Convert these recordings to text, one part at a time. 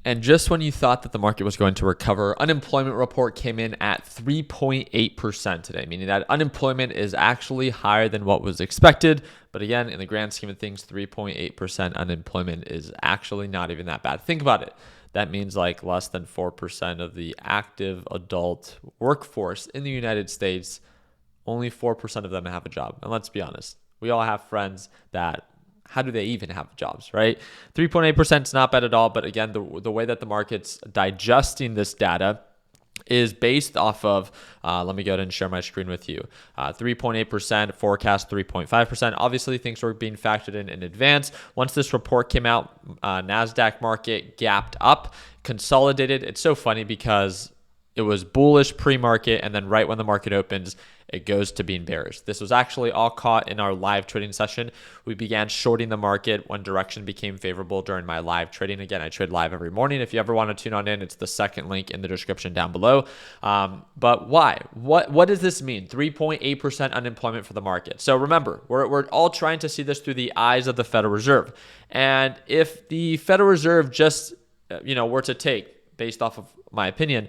And just when you thought that the market was going to recover, unemployment report came in at 3.8% today, meaning that unemployment is actually higher than what was expected. But again, in the grand scheme of things, 3.8% unemployment is actually not even that bad. Think about it. That means like less than 4% of the active adult workforce in the United States, only 4% of them have a job. And let's be honest, we all have friends that how do they even have jobs, right? 3.8% is not bad at all. But again, the way that the market's digesting this data is based off of, let me go ahead and share my screen with you. 3.8%, forecast 3.5%. Obviously, things were being factored in advance. Once this report came out, NASDAQ market gapped up, consolidated. It's so funny because it was bullish pre-market, and then right when the market opens, it goes to being bearish. This was actually all caught in our live trading session. We began shorting the market when direction became favorable during my live trading. Again, I trade live every morning. If you ever want to tune on in, it's the second link in the description down below. But why? What does this mean? 3.8% unemployment for the market. So remember, we're all trying to see this through the eyes of the Federal Reserve. And if the Federal Reserve just were to take, based off of my opinion,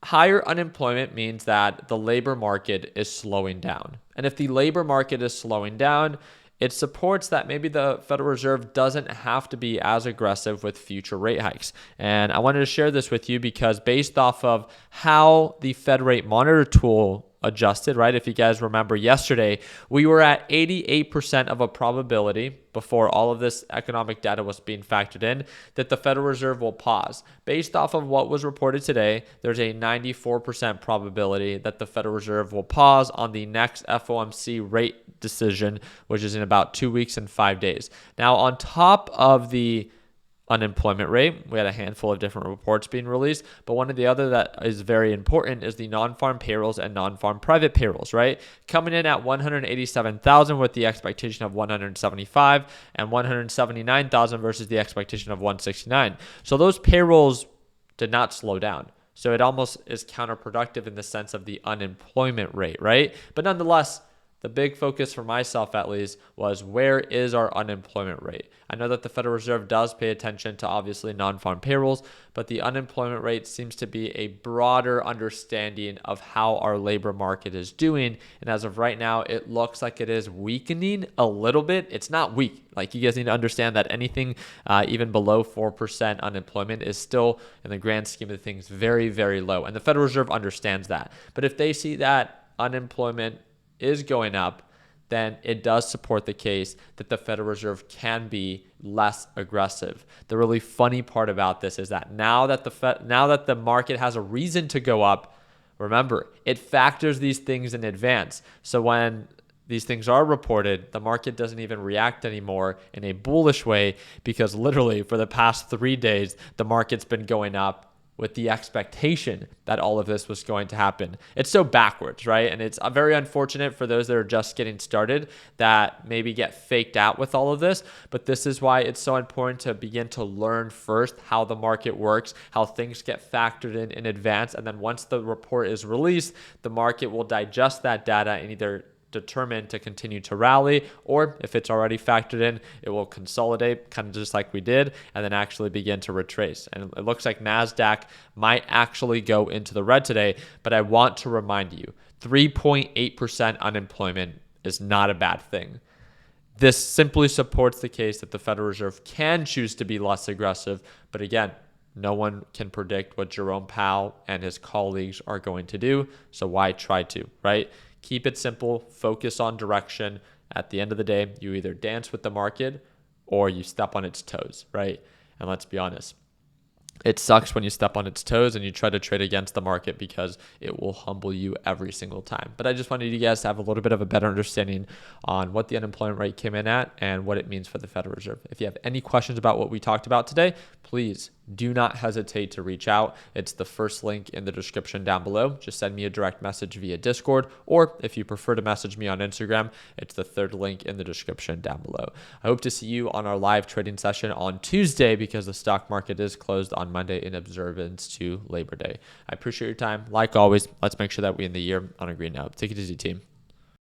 higher unemployment means that the labor market is slowing down. And if the labor market is slowing down, it supports that maybe the Federal Reserve doesn't have to be as aggressive with future rate hikes. And I wanted to share this with you because based off of how the Fed rate monitor tool adjusted, right? If you guys remember yesterday, we were at 88% of a probability before all of this economic data was being factored in that the Federal Reserve will pause. Based off of what was reported today, there's a 94% probability that the Federal Reserve will pause on the next FOMC rate decision, which is in about 2 weeks and 5 days. Now, on top of the unemployment rate, we had a handful of different reports being released, but one of the other that is very important is the non-farm payrolls and non-farm private payrolls, right? Coming in at 187,000 with the expectation of 175 and 179,000 versus the expectation of 169. So those payrolls did not slow down. So it almost is counterproductive in the sense of the unemployment rate, right? But nonetheless, the big focus for myself, at least, was where is our unemployment rate? I know that the Federal Reserve does pay attention to obviously non-farm payrolls, but the unemployment rate seems to be a broader understanding of how our labor market is doing. And as of right now, it looks like it is weakening a little bit. It's not weak. Like, you guys need to understand that anything even below 4% unemployment is still, in the grand scheme of things, very, very low. And the Federal Reserve understands that. But if they see that unemployment is going up, then it does support the case that the Federal Reserve can be less aggressive. The really funny part about this is that now that the market has a reason to go up, remember, it factors these things in advance. So when these things are reported, the market doesn't even react anymore in a bullish way because literally for the past 3 days, the market's been going up with the expectation that all of this was going to happen. It's so backwards, right? And it's very unfortunate for those that are just getting started that maybe get faked out with all of this. But this is why it's so important to begin to learn first how the market works, how things get factored in advance. And then once the report is released, the market will digest that data and either determined to continue to rally, or if it's already factored in, it will consolidate kind of just like we did and then actually begin to retrace. And it looks like NASDAQ might actually go into the red today, but I want to remind you, 3.8% unemployment is not a bad thing. This simply supports the case that the Federal Reserve can choose to be less aggressive, but again, no one can predict what Jerome Powell and his colleagues are going to do, so why try to, right? Keep it simple, focus on direction. At the end of the day, you either dance with the market or you step on its toes, right? And let's be honest, it sucks when you step on its toes and you try to trade against the market because it will humble you every single time. But I just wanted you guys to have a little bit of a better understanding on what the unemployment rate came in at and what it means for the Federal Reserve. If you have any questions about what we talked about today, please do not hesitate to reach out. It's the first link in the description down below. Just send me a direct message via Discord, or if you prefer to message me on Instagram, it's the third link in the description down below. I hope to see you on our live trading session on Tuesday because the stock market is closed on Monday in observance to Labor Day. I appreciate your time. Like always, let's make sure that we end the year on a green note. Take it easy, team.